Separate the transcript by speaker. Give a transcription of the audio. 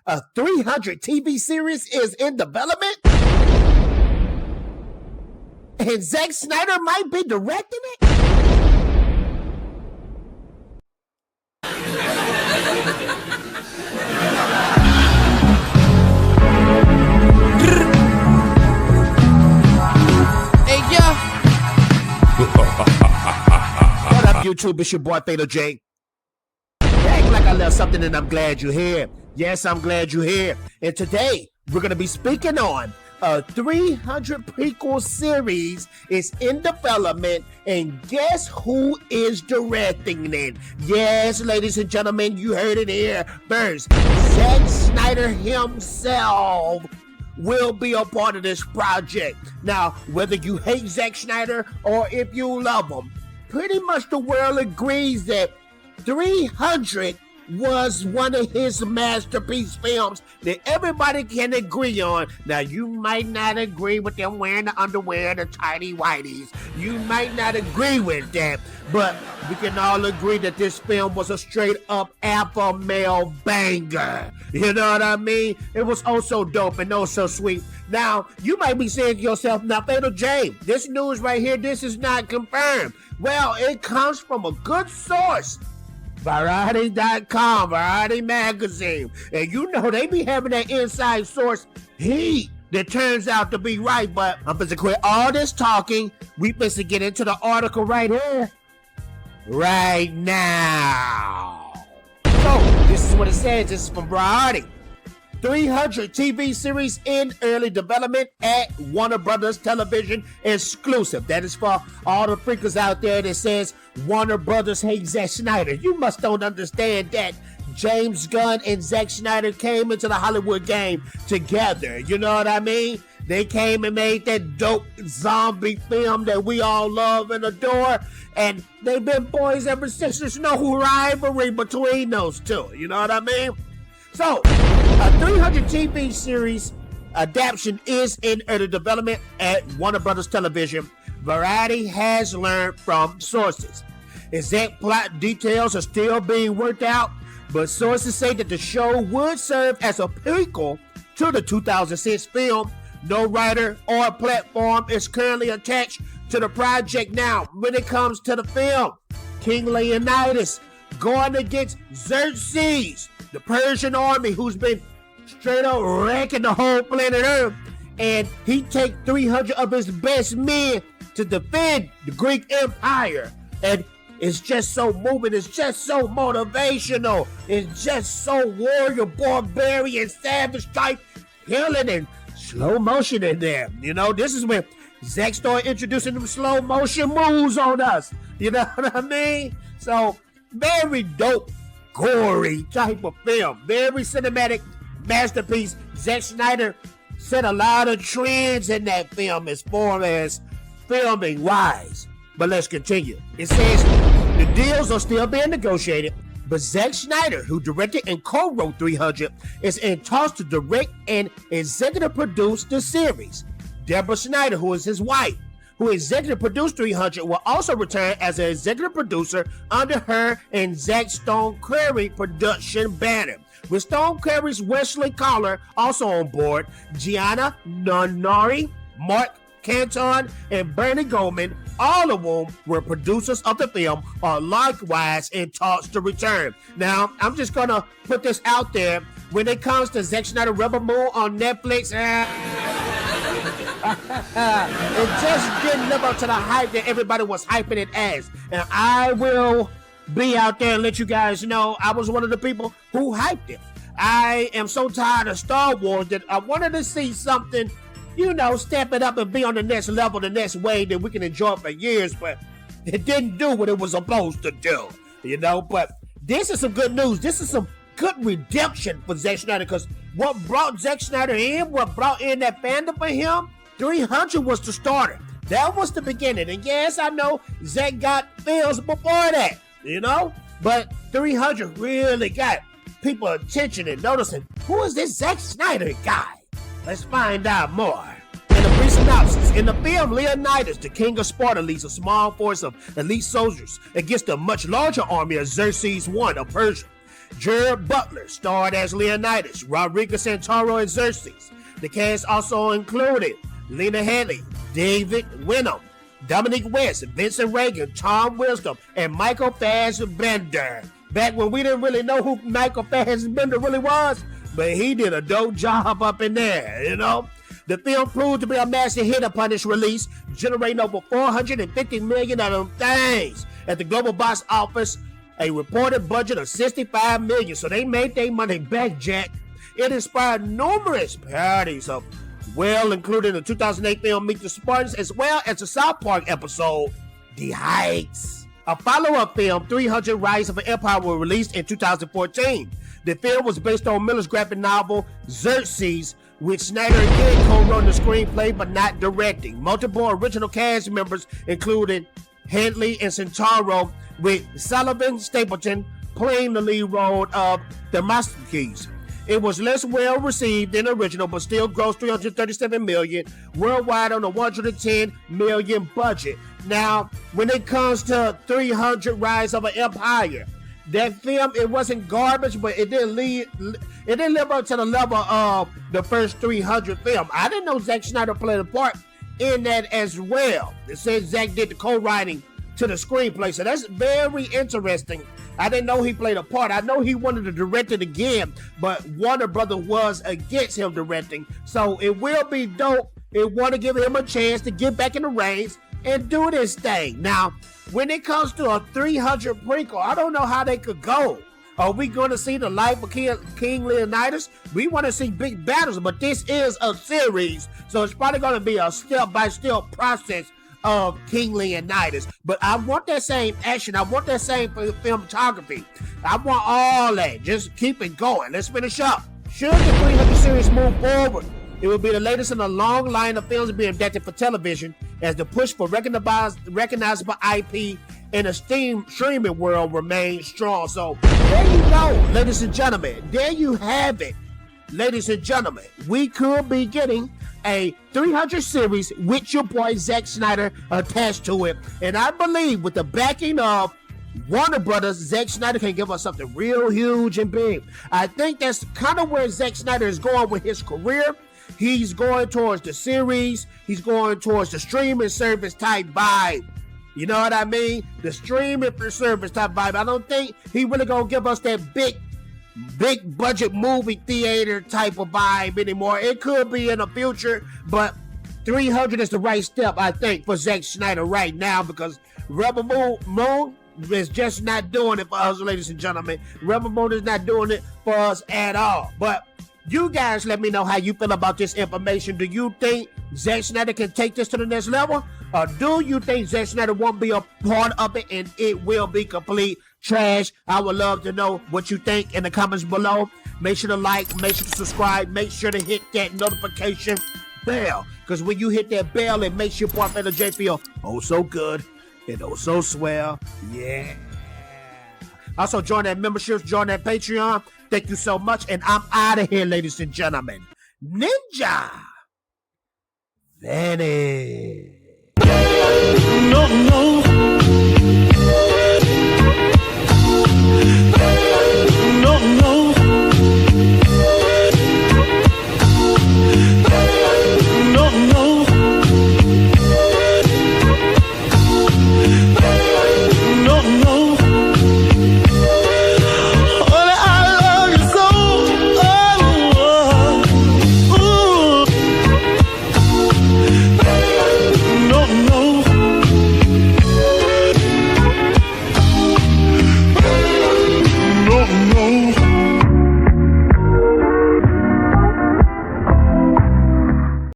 Speaker 1: A 300 TV series is in development? And Zack Snyder might be directing it?
Speaker 2: Hey, yo.
Speaker 1: What up, YouTube? It's your boy, Fatal J. Act like I left something and I'm glad you're here. Yes, I'm glad you're here. And today, we're going to be speaking on a 300 prequel series is in development, and guess who is directing it? Yes, ladies and gentlemen, you heard it here first. Zack Snyder himself will be a part of this project. Now, whether you hate Zack Snyder or if you love him, pretty much the world agrees that 300 was one of his masterpiece films that everybody can agree on. Now, you might not agree with them wearing the underwear, the tighty whities. You might not agree with that, but we can all agree that this film was a straight up alpha male banger. You know what I mean? It was oh so dope and oh so sweet. Now, you might be saying to yourself, now, Fatal J, this news right here, this is not confirmed. Well, it comes from a good source. Variety.com, Variety Magazine. And you know they be having that inside source heat that turns out to be right. But I'm supposed to quit all this talking. We supposed to get into the article right here. Right now. So, this is what it says. This is from Variety. 300 TV series in early development at Warner Brothers Television exclusive. That is for all the freakers out there that says Warner Brothers hates Zack Snyder. You must don't understand that James Gunn and Zack Snyder came into the Hollywood game together. You know what I mean? They came and made that dope zombie film that we all love and adore. And they've been boys ever since. There's no rivalry between those two. You know what I mean? So, a 300 TV series adaptation is in early development at Warner Brothers Television. Variety has learned from sources. Exact plot details are still being worked out, but sources say that the show would serve as a prequel to the 2006 film. No writer or platform is currently attached to the project. Now, when it comes to the film, King Leonidas going against Xerxes, the Persian army, who's been straight up wrecking the whole planet Earth, and he take 300 of his best men to defend the Greek Empire. And it's just so moving, it's just so motivational, it's just so warrior, barbarian, savage type, killing and slow motion in there. You know, this is when Zack started introducing them slow motion moves on us. You know what I mean? So, very dope, gory type of film. Very cinematic masterpiece. Zack Snyder set a lot of trends in that film as far as filming wise. But let's continue. It says the deals are still being negotiated, but Zack Snyder, who directed and co-wrote 300, is in talks to direct and executive produce the series. Deborah Snyder, who is his wife, who executive produced 300, will also return as an executive producer under her and Zack Stone Curry production banner. With Stone Curry's Wesley Collar also on board, Gianna Nannari, Mark Canton, and Bernie Goldman, all of whom were producers of the film, are likewise in talks to return. Now, I'm just going to put this out there. When it comes to Zack Snyder Rebel Moon on Netflix, it just didn't live up to the hype that everybody was hyping it as. And I will be out there and let you guys know I was one of the people who hyped it. I am so tired of Star Wars that I wanted to see something, you know, step it up and be on the next level, the next way that we can enjoy for years, but it didn't do what it was supposed to do, you know. But this is some good news. This is some good redemption for Zack Snyder, because what brought Zack Snyder in, what brought in that fandom for him, 300 was the starter. That was the beginning. And yes, I know Zack got films before that, you know, but 300 really got people attention and noticing, who is this Zack Snyder guy? Let's find out more. In a brief synopsis, in the film, Leonidas, the king of Sparta, leads a small force of elite soldiers against a much larger army of Xerxes I of Persia. Jared Butler starred as Leonidas, Rodrigo Santoro as Xerxes. The cast also included Lena Headey, David Wenham, Dominic West, Vincent Reagan, Tom Wisdom, and Michael Fassbender. Back when we didn't really know who Michael Fassbender really was, but he did a dope job up in there, you know? The film proved to be a massive hit upon its release, generating over $450 million of them things at the global box office, a reported budget of $65 million. So they made their money back, Jack. It inspired numerous parodies of, well, including the 2008 film Meet the Spartans, as well as the South Park episode, The Heights. A follow-up film, 300 Rise of an Empire, was released in 2014. The film was based on Miller's graphic novel, Xerxes, which Snyder again co-wrote the screenplay but not directing. Multiple original cast members included Handley and Centauro, with Sullivan Stapleton playing the lead role of Demosthenes. It was less well received than the original, but still grossed $337 million worldwide on a $110 million budget. Now, when it comes to 300 Rise of an Empire, that film, it wasn't garbage, but it didn't live up to the level of the first 300 film. I didn't know Zack Snyder played a part in that as well. It says Zack did the co-writing to the screenplay, so that's very interesting. I didn't know he played a part. I know he wanted to direct it again, but Warner Brothers was against him directing, so it will be dope. It want to give him a chance to get back in the reins and do this thing. Now, when it comes to a 300 prequel, I don't know how they could go. Are we going to see the life of King Leonidas? We want to see big battles, but this is a series, so it's probably going to be a step-by-step process of King Leonidas. But I want that same action. I want that same filmography. I want all that. Just keep it going. Let's finish up. Should the 300 series move forward, it will be the latest in a long line of films being adapted for television, as the push for recognizable IP in a streaming world remains strong. So there you go, ladies and gentlemen. There you have it, ladies and gentlemen. We could be getting a 300 series with your boy Zack Snyder attached to it. And I believe with the backing of Warner Brothers, Zack Snyder can give us something real huge and big. I think that's kind of where Zack Snyder is going with his career. He's going towards the series. He's going towards the streaming service type vibe. You know what I mean? The streaming service type vibe. I don't think he really gonna give us that big budget movie theater type of vibe anymore. It could be in the future, but 300 is the right step, I think, for Zack Snyder right now, because Rebel Moon is just not doing it for us, ladies and gentlemen. Rebel Moon is not doing it for us at all. But you guys let me know how you feel about this information. Do you think Zack Snyder can take this to the next level? Or do you think Zack Snyder won't be a part of it and it will be complete trash? I would love to know what you think in the comments below. Make sure to like, make sure to subscribe, make sure to hit that notification bell. Because when you hit that bell, it makes your boy Fella J feel oh so good and oh so swell. Yeah. Also, join that membership, join that Patreon. Thank you so much, and I'm out of here, ladies and gentlemen. Ninja Vanish. No.